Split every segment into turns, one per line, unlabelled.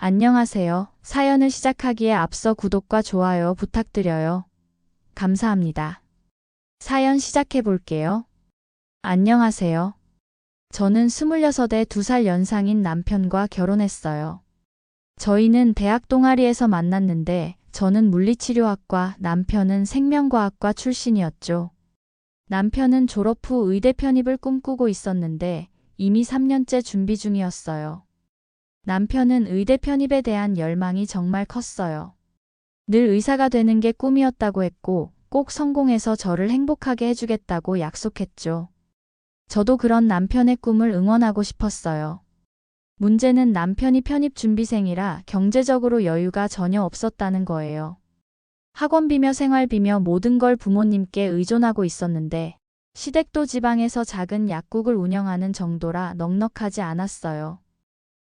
안녕하세요. 사연을 시작하기에 앞서 구독과 좋아요 부탁드려요. 감사합니다. 사연 시작해 볼게요. 안녕하세요. 저는 26에 2살 연상인 남편과 결혼했어요. 저희는 대학 동아리에서 만났는데 저는 물리치료학과, 남편은 생명과학과 출신이었죠. 남편은 졸업 후 의대 편입을 꿈꾸고 있었는데 이미 3년째 준비 중이었어요. 남편은 의대 편입에 대한 열망이 정말 컸어요. 늘 의사가 되는 게 꿈이었다고 했고 꼭 성공해서 저를 행복하게 해주겠다고 약속했죠. 저도 그런 남편의 꿈을 응원하고 싶었어요. 문제는 남편이 편입 준비생이라 경제적으로 여유가 전혀 없었다는 거예요. 학원비며 생활비며 모든 걸 부모님께 의존하고 있었는데 시댁도 지방에서 작은 약국을 운영하는 정도라 넉넉하지 않았어요.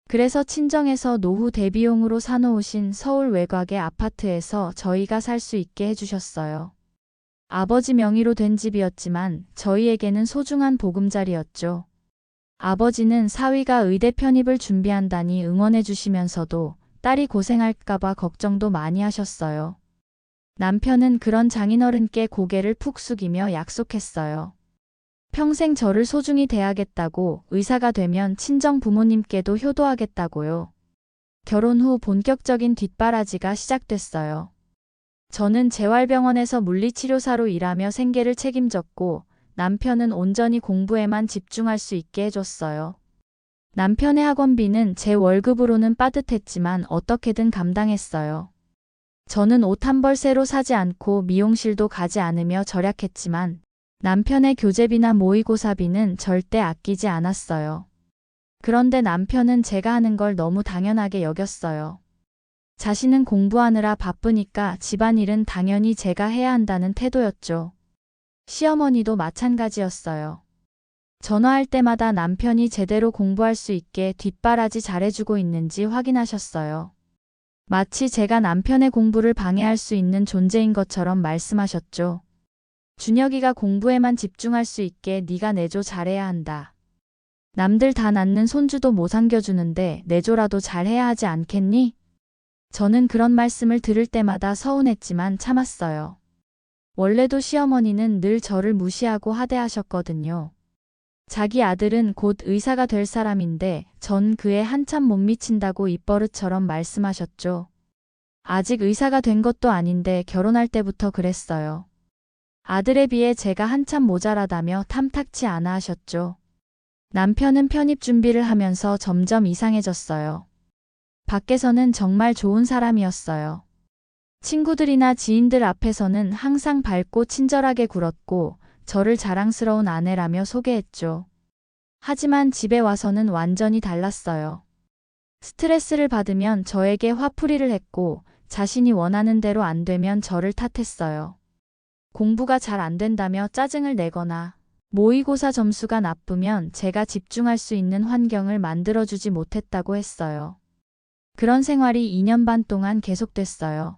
그래서 친정에서 노후 대비용으로 사놓으신 서울 외곽의 아파트에서 저희가 살 수 있게 해주셨어요. 아버지 명의로 된 집이었지만 저희에게는 소중한 보금자리였죠. 아버지는 사위가 의대 편입을 준비한다니 응원해 주시면서도 딸이 고생할까봐 걱정도 많이 하셨어요. 남편은 그런 장인어른께 고개를 푹 숙이며 약속했어요. 평생 저를 소중히 대하겠다고, 의사가 되면 친정 부모님께도 효도하겠다고요. 결혼 후 본격적인 뒷바라지가 시작됐어요. 저는 재활병원에서 물리치료사로 일하며 생계를 책임졌고 남편은 온전히 공부에만 집중할 수 있게 해줬어요. 남편의 학원비는 제 월급으로는 빠듯했지만 어떻게든 감당했어요. 저는 옷 한 벌 새로 사지 않고 미용실도 가지 않으며 절약했지만 남편의 교재비나 모의고사비는 절대 아끼지 않았어요. 그런데 남편은 제가 하는 걸 너무 당연하게 여겼어요. 자신은 공부하느라 바쁘니까 집안일은 당연히 제가 해야 한다는 태도였죠. 시어머니도 마찬가지였어요. 전화할 때마다 남편이 제대로 공부할 수 있게 뒷바라지 잘해주고 있는지 확인하셨어요. 마치 제가 남편의 공부를 방해할 수 있는 존재인 것처럼 말씀하셨죠. 준혁이가 공부에만 집중할 수 있게 네가 내조 잘해야 한다. 남들 다 낳는 손주도 못 안겨주는데 내조라도 잘해야 하지 않겠니? 저는 그런 말씀을 들을 때마다 서운했지만 참았어요. 원래도 시어머니는 늘 저를 무시하고 하대하셨거든요. 자기 아들은 곧 의사가 될 사람인데 전 그에 한참 못 미친다고 입버릇처럼 말씀하셨죠. 아직 의사가 된 것도 아닌데 결혼할 때부터 그랬어요. 아들에 비해 제가 한참 모자라다며 탐탁치 않아 하셨죠. 남편은 편입 준비를 하면서 점점 이상해졌어요. 밖에서는 정말 좋은 사람이었어요. 친구들이나 지인들 앞에서는 항상 밝고 친절하게 굴었고 저를 자랑스러운 아내라며 소개했죠. 하지만 집에 와서는 완전히 달랐어요. 스트레스를 받으면 저에게 화풀이를 했고 자신이 원하는 대로 안 되면 저를 탓했어요. 공부가 잘 안 된다며 짜증을 내거나 모의고사 점수가 나쁘면 제가 집중할 수 있는 환경을 만들어주지 못했다고 했어요. 그런 생활이 2년 반 동안 계속됐어요.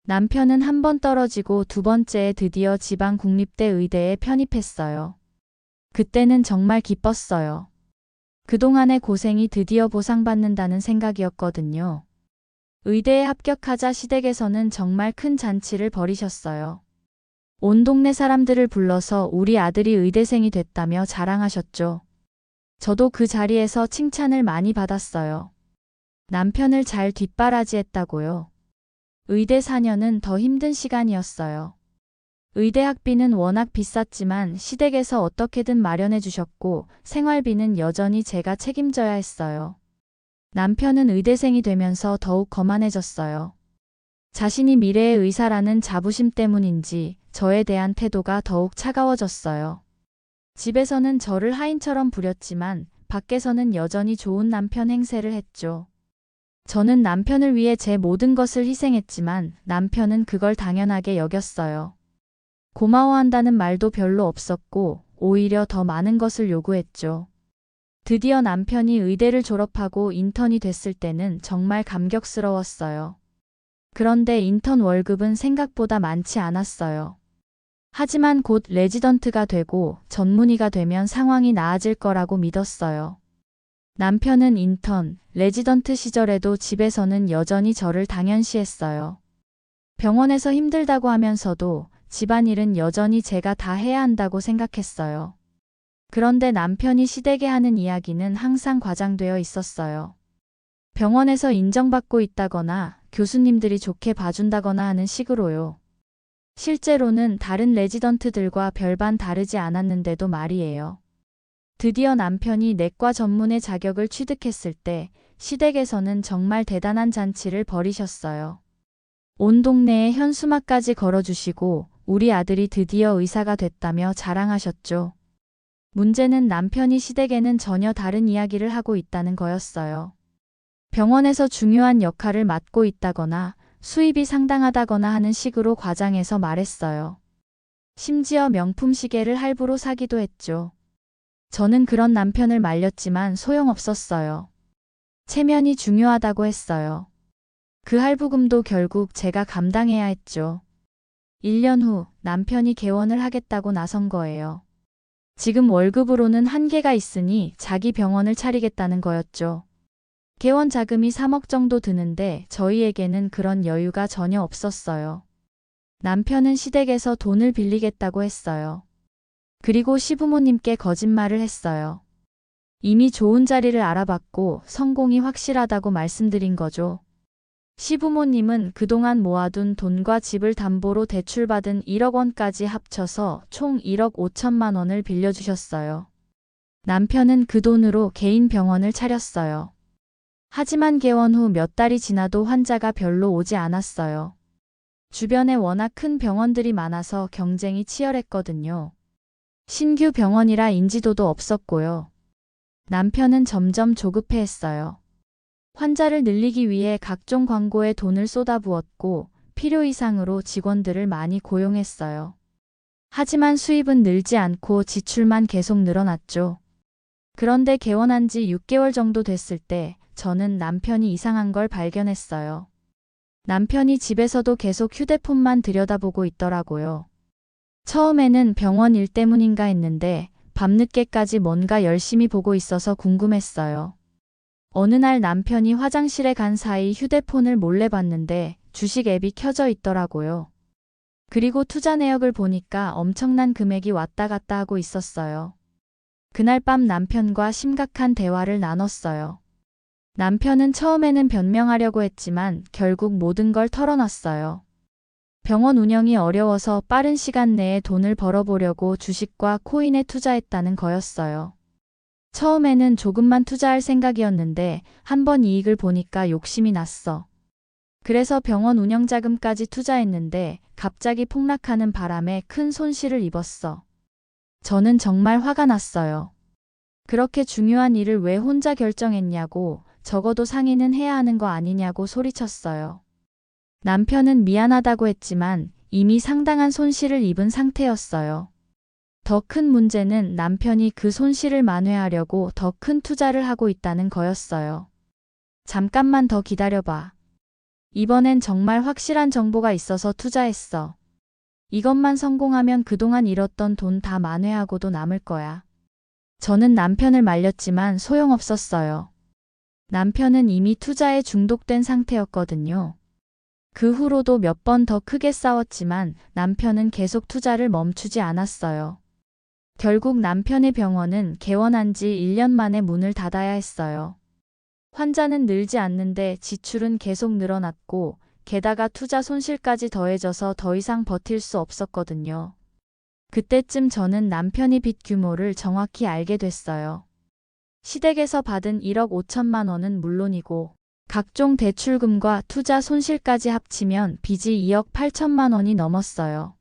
남편은 한 번 떨어지고 두 번째에 드디어 지방 국립대 의대에 편입했어요. 그때는 정말 기뻤어요. 그동안의 고생이 드디어 보상받는다는 생각이었거든요. 의대에 합격하자 시댁에서는 정말 큰 잔치를 벌이셨어요. 온 동네 사람들을 불러서 우리 아들이 의대생이 됐다며 자랑하셨죠. 저도 그 자리에서 칭찬을 많이 받았어요. 남편을 잘 뒷바라지했다고요. 의대 4년은 더 힘든 시간이었어요. 의대 학비는 워낙 비쌌지만 시댁에서 어떻게든 마련해 주셨고 생활비는 여전히 제가 책임져야 했어요. 남편은 의대생이 되면서 더욱 거만해졌어요. 자신이 미래의 의사라는 자부심 때문인지 저에 대한 태도가 더욱 차가워졌어요. 집에서는 저를 하인처럼 부렸지만 밖에서는 여전히 좋은 남편 행세를 했죠. 저는 남편을 위해 제 모든 것을 희생했지만 남편은 그걸 당연하게 여겼어요. 고마워한다는 말도 별로 없었고 오히려 더 많은 것을 요구했죠. 드디어 남편이 의대를 졸업하고 인턴이 됐을 때는 정말 감격스러웠어요. 그런데 인턴 월급은 생각보다 많지 않았어요. 하지만 곧 레지던트가 되고 전문의가 되면 상황이 나아질 거라고 믿었어요. 남편은 인턴, 레지던트 시절에도 집에서는 여전히 저를 당연시했어요. 병원에서 힘들다고 하면서도 집안일은 여전히 제가 다 해야 한다고 생각했어요. 그런데 남편이 시댁에 하는 이야기는 항상 과장되어 있었어요. 병원에서 인정받고 있다거나 교수님들이 좋게 봐준다거나 하는 식으로요. 실제로는 다른 레지던트들과 별반 다르지 않았는데도 말이에요. 드디어 남편이 내과 전문의 자격을 취득했을 때 시댁에서는 정말 대단한 잔치를 벌이셨어요. 온 동네에 현수막까지 걸어주시고 우리 아들이 드디어 의사가 됐다며 자랑하셨죠. 문제는 남편이 시댁에는 전혀 다른 이야기를 하고 있다는 거였어요. 병원에서 중요한 역할을 맡고 있다거나 수입이 상당하다거나 하는 식으로 과장해서 말했어요. 심지어 명품 시계를 할부로 사기도 했죠. 저는 그런 남편을 말렸지만 소용없었어요. 체면이 중요하다고 했어요. 그 할부금도 결국 제가 감당해야 했죠. 1년 후 남편이 개원을 하겠다고 나선 거예요. 지금 월급으로는 한계가 있으니 자기 병원을 차리겠다는 거였죠. 개원 자금이 3억 정도 드는데 저희에게는 그런 여유가 전혀 없었어요. 남편은 시댁에서 돈을 빌리겠다고 했어요. 그리고 시부모님께 거짓말을 했어요. 이미 좋은 자리를 알아봤고 성공이 확실하다고 말씀드린 거죠. 시부모님은 그동안 모아둔 돈과 집을 담보로 대출받은 1억 원까지 합쳐서 총 1억 5천만 원을 빌려주셨어요. 남편은 그 돈으로 개인 병원을 차렸어요. 하지만 개원 후 몇 달이 지나도 환자가 별로 오지 않았어요. 주변에 워낙 큰 병원들이 많아서 경쟁이 치열했거든요. 신규 병원이라 인지도도 없었고요. 남편은 점점 조급해했어요. 환자를 늘리기 위해 각종 광고에 돈을 쏟아부었고 필요 이상으로 직원들을 많이 고용했어요. 하지만 수입은 늘지 않고 지출만 계속 늘어났죠. 그런데 개원한 지 6개월 정도 됐을 때 저는 남편이 이상한 걸 발견했어요. 남편이 집에서도 계속 휴대폰만 들여다보고 있더라고요. 처음에는 병원 일 때문인가 했는데 밤늦게까지 뭔가 열심히 보고 있어서 궁금했어요. 어느 날 남편이 화장실에 간 사이 휴대폰을 몰래 봤는데 주식 앱이 켜져 있더라고요. 그리고 투자 내역을 보니까 엄청난 금액이 왔다 갔다 하고 있었어요. 그날 밤 남편과 심각한 대화를 나눴어요. 남편은 처음에는 변명하려고 했지만 결국 모든 걸 털어놨어요. 병원 운영이 어려워서 빠른 시간 내에 돈을 벌어보려고 주식과 코인에 투자했다는 거였어요. 처음에는 조금만 투자할 생각이었는데 한번 이익을 보니까 욕심이 났어. 그래서 병원 운영 자금까지 투자했는데 갑자기 폭락하는 바람에 큰 손실을 입었어. 저는 정말 화가 났어요. 그렇게 중요한 일을 왜 혼자 결정했냐고, 적어도 상의는 해야 하는 거 아니냐고 소리쳤어요. 남편은 미안하다고 했지만 이미 상당한 손실을 입은 상태였어요. 더 큰 문제는 남편이 그 손실을 만회하려고 더 큰 투자를 하고 있다는 거였어요. 잠깐만 더 기다려봐. 이번엔 정말 확실한 정보가 있어서 투자했어. 이것만 성공하면 그동안 잃었던 돈 다 만회하고도 남을 거야. 저는 남편을 말렸지만 소용없었어요. 남편은 이미 투자에 중독된 상태였거든요. 그 후로도 몇 번 더 크게 싸웠지만 남편은 계속 투자를 멈추지 않았어요. 결국 남편의 병원은 개원한 지 1년 만에 문을 닫아야 했어요. 환자는 늘지 않는데 지출은 계속 늘어났고 게다가 투자 손실까지 더해져서 더 이상 버틸 수 없었거든요. 그때쯤 저는 남편의 빚 규모를 정확히 알게 됐어요. 시댁에서 받은 1억 5천만 원은 물론이고 각종 대출금과 투자 손실까지 합치면 빚이 2억 8천만 원이 넘었어요.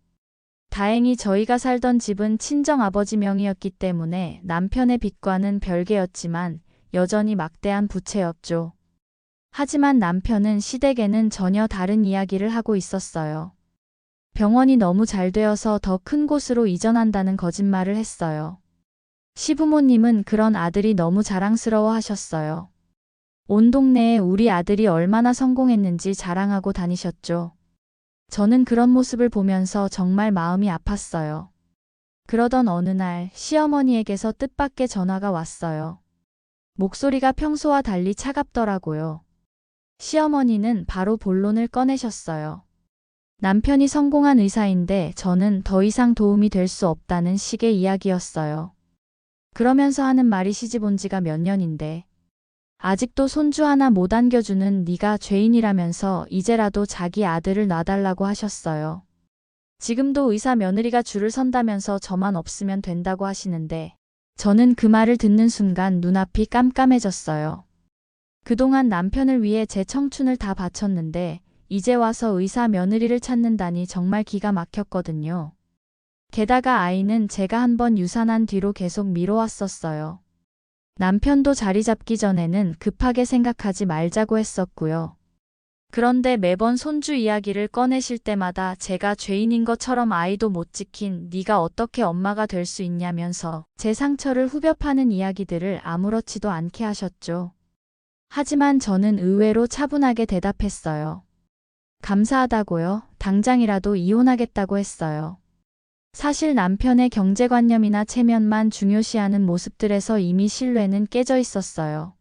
다행히 저희가 살던 집은 친정아버지 명의였기 때문에 남편의 빚과는 별개였지만 여전히 막대한 부채였죠. 하지만 남편은 시댁에는 전혀 다른 이야기를 하고 있었어요. 병원이 너무 잘 되어서 더 큰 곳으로 이전한다는 거짓말을 했어요. 시부모님은 그런 아들이 너무 자랑스러워 하셨어요. 온 동네에 우리 아들이 얼마나 성공했는지 자랑하고 다니셨죠. 저는 그런 모습을 보면서 정말 마음이 아팠어요. 그러던 어느 날 시어머니에게서 뜻밖의 전화가 왔어요. 목소리가 평소와 달리 차갑더라고요. 시어머니는 바로 본론을 꺼내셨어요. 남편이 성공한 의사인데 저는 더 이상 도움이 될 수 없다는 식의 이야기였어요. 그러면서 하는 말이 시집 온 지가 몇 년인데 아직도 손주 하나 못 안겨주는 네가 죄인이라면서 이제라도 자기 아들을 놔달라고 하셨어요. 지금도 의사 며느리가 줄을 선다면서 저만 없으면 된다고 하시는데 저는 그 말을 듣는 순간 눈앞이 깜깜해졌어요. 그동안 남편을 위해 제 청춘을 다 바쳤는데 이제 와서 의사 며느리를 찾는다니 정말 기가 막혔거든요. 게다가 아이는 제가 한번 유산한 뒤로 계속 미뤄왔었어요. 남편도 자리 잡기 전에는 급하게 생각하지 말자고 했었고요. 그런데 매번 손주 이야기를 꺼내실 때마다 제가 죄인인 것처럼 아이도 못 지킨 네가 어떻게 엄마가 될 수 있냐면서 제 상처를 후벼 파는 이야기들을 아무렇지도 않게 하셨죠. 하지만 저는 의외로 차분하게 대답했어요. 감사하다고요. 당장이라도 이혼하겠다고 했어요. 사실 남편의 경제관념이나 체면만 중요시하는 모습들에서 이미 신뢰는 깨져 있었어요.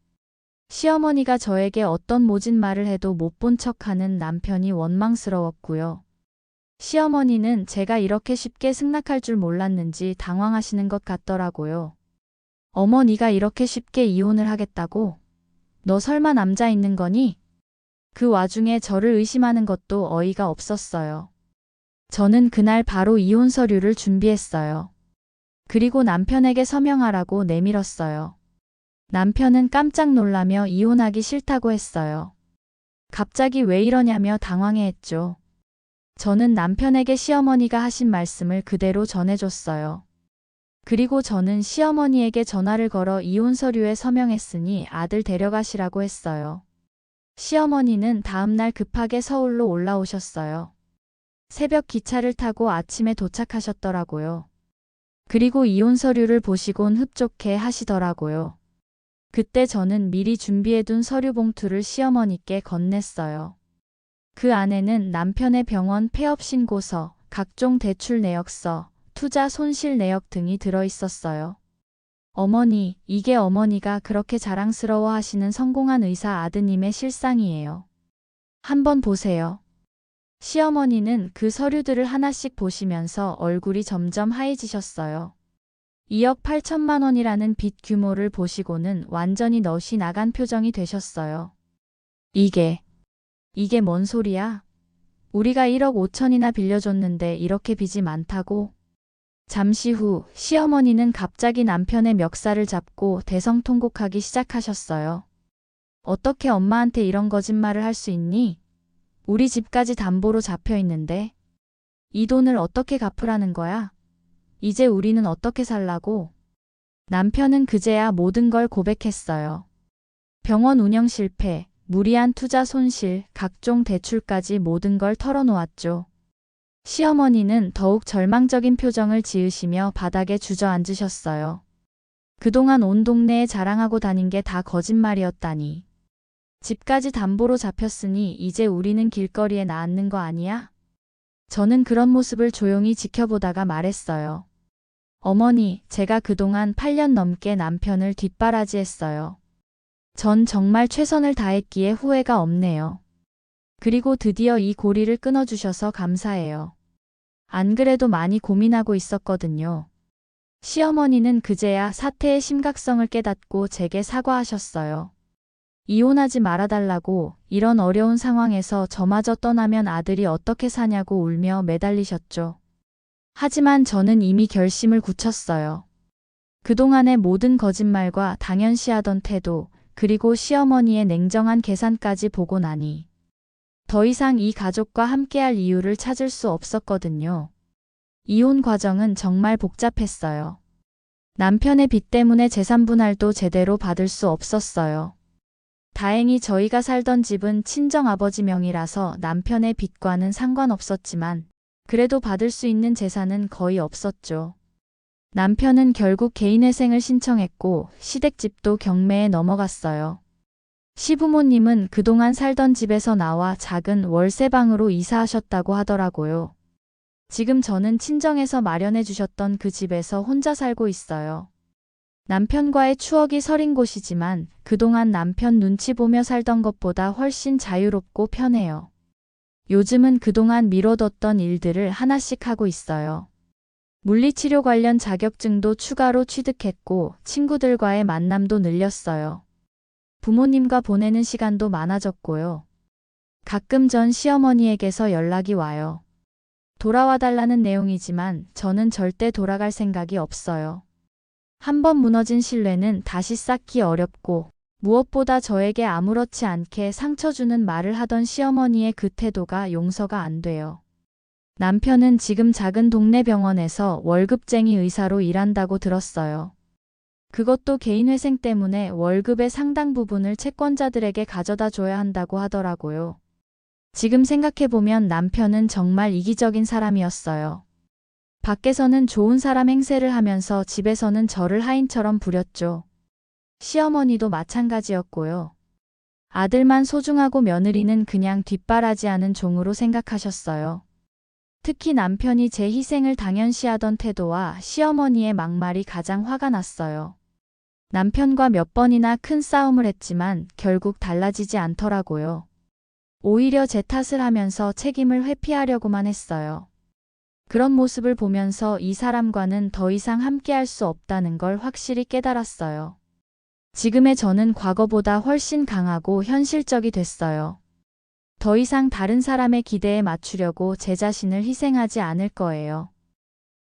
시어머니가 저에게 어떤 모진 말을 해도 못 본 척하는 남편이 원망스러웠고요. 시어머니는 제가 이렇게 쉽게 승낙할 줄 몰랐는지 당황하시는 것 같더라고요. 어머니가 이렇게 쉽게 이혼을 하겠다고? 너 설마 남자 있는 거니? 그 와중에 저를 의심하는 것도 어이가 없었어요. 저는 그날 바로 이혼 서류를 준비했어요. 그리고 남편에게 서명하라고 내밀었어요. 남편은 깜짝 놀라며 이혼하기 싫다고 했어요. 갑자기 왜 이러냐며 당황해했죠. 저는 남편에게 시어머니가 하신 말씀을 그대로 전해줬어요. 그리고 저는 시어머니에게 전화를 걸어 이혼 서류에 서명했으니 아들 데려가시라고 했어요. 시어머니는 다음날 급하게 서울로 올라오셨어요. 새벽 기차를 타고 아침에 도착하셨더라고요. 그리고 이혼 서류를 보시곤 흡족해 하시더라고요. 그때 저는 미리 준비해둔 서류 봉투를 시어머니께 건넸어요. 그 안에는 남편의 병원 폐업 신고서, 각종 대출 내역서, 투자 손실 내역 등이 들어있었어요. 어머니, 이게 어머니가 그렇게 자랑스러워 하시는 성공한 의사 아드님의 실상이에요. 한번 보세요. 시어머니는 그 서류들을 하나씩 보시면서 얼굴이 점점 하얘지셨어요. 2억 8천만 원이라는 빚 규모를 보시고는 완전히 넋이 나간 표정이 되셨어요. 이게 뭔 소리야? 우리가 1억 5천이나 빌려줬는데 이렇게 빚이 많다고? 잠시 후 시어머니는 갑자기 남편의 멱살을 잡고 대성통곡하기 시작하셨어요. 어떻게 엄마한테 이런 거짓말을 할 수 있니? 우리 집까지 담보로 잡혀 있는데 이 돈을 어떻게 갚으라는 거야? 이제 우리는 어떻게 살라고? 남편은 그제야 모든 걸 고백했어요. 병원 운영 실패, 무리한 투자 손실, 각종 대출까지 모든 걸 털어놓았죠. 시어머니는 더욱 절망적인 표정을 지으시며 바닥에 주저앉으셨어요. 그동안 온 동네에 자랑하고 다닌 게 다 거짓말이었다니. 집까지 담보로 잡혔으니 이제 우리는 길거리에 나앉는 거 아니야? 저는 그런 모습을 조용히 지켜보다가 말했어요. 어머니, 제가 그동안 8년 넘게 남편을 뒷바라지했어요. 전 정말 최선을 다했기에 후회가 없네요. 그리고 드디어 이 고리를 끊어주셔서 감사해요. 안 그래도 많이 고민하고 있었거든요. 시어머니는 그제야 사태의 심각성을 깨닫고 제게 사과하셨어요. 이혼하지 말아달라고 이런 어려운 상황에서 저마저 떠나면 아들이 어떻게 사냐고 울며 매달리셨죠. 하지만 저는 이미 결심을 굳혔어요. 그동안의 모든 거짓말과 당연시하던 태도, 그리고 시어머니의 냉정한 계산까지 보고 나니 더 이상 이 가족과 함께할 이유를 찾을 수 없었거든요. 이혼 과정은 정말 복잡했어요. 남편의 빚 때문에 재산 분할도 제대로 받을 수 없었어요. 다행히 저희가 살던 집은 친정아버지 명의라서 남편의 빚과는 상관없었지만 그래도 받을 수 있는 재산은 거의 없었죠. 남편은 결국 개인회생을 신청했고 시댁집도 경매에 넘어갔어요. 시부모님은 그동안 살던 집에서 나와 작은 월세방으로 이사하셨다고 하더라고요. 지금 저는 친정에서 마련해 주셨던 그 집에서 혼자 살고 있어요. 남편과의 추억이 서린 곳이지만 그동안 남편 눈치 보며 살던 것보다 훨씬 자유롭고 편해요. 요즘은 그동안 미뤄뒀던 일들을 하나씩 하고 있어요. 물리치료 관련 자격증도 추가로 취득했고 친구들과의 만남도 늘렸어요. 부모님과 보내는 시간도 많아졌고요. 가끔 전 시어머니에게서 연락이 와요. 돌아와 달라는 내용이지만 저는 절대 돌아갈 생각이 없어요. 한번 무너진 신뢰는 다시 쌓기 어렵고 무엇보다 저에게 아무렇지 않게 상처 주는 말을 하던 시어머니의 그 태도가 용서가 안 돼요. 남편은 지금 작은 동네 병원에서 월급쟁이 의사로 일한다고 들었어요. 그것도 개인회생 때문에 월급의 상당 부분을 채권자들에게 가져다 줘야 한다고 하더라고요. 지금 생각해보면 남편은 정말 이기적인 사람이었어요. 밖에서는 좋은 사람 행세를 하면서 집에서는 저를 하인처럼 부렸죠. 시어머니도 마찬가지였고요. 아들만 소중하고 며느리는 그냥 뒷바라지하는 종으로 생각하셨어요. 특히 남편이 제 희생을 당연시하던 태도와 시어머니의 막말이 가장 화가 났어요. 남편과 몇 번이나 큰 싸움을 했지만 결국 달라지지 않더라고요. 오히려 제 탓을 하면서 책임을 회피하려고만 했어요. 그런 모습을 보면서 이 사람과는 더 이상 함께할 수 없다는 걸 확실히 깨달았어요. 지금의 저는 과거보다 훨씬 강하고 현실적이 됐어요. 더 이상 다른 사람의 기대에 맞추려고 제 자신을 희생하지 않을 거예요.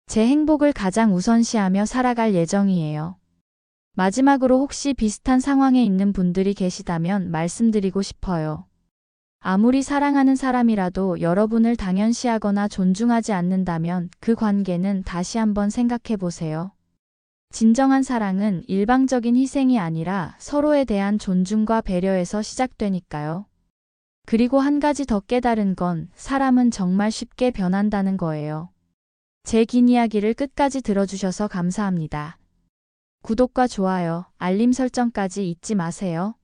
제 행복을 가장 우선시하며 살아갈 예정이에요. 마지막으로 혹시 비슷한 상황에 있는 분들이 계시다면 말씀드리고 싶어요. 아무리 사랑하는 사람이라도 여러분을 당연시하거나 존중하지 않는다면 그 관계는 다시 한번 생각해 보세요. 진정한 사랑은 일방적인 희생이 아니라 서로에 대한 존중과 배려에서 시작되니까요. 그리고 한 가지 더 깨달은 건 사람은 정말 쉽게 변한다는 거예요. 제 긴 이야기를 끝까지 들어주셔서 감사합니다. 구독과 좋아요, 알림 설정까지 잊지 마세요.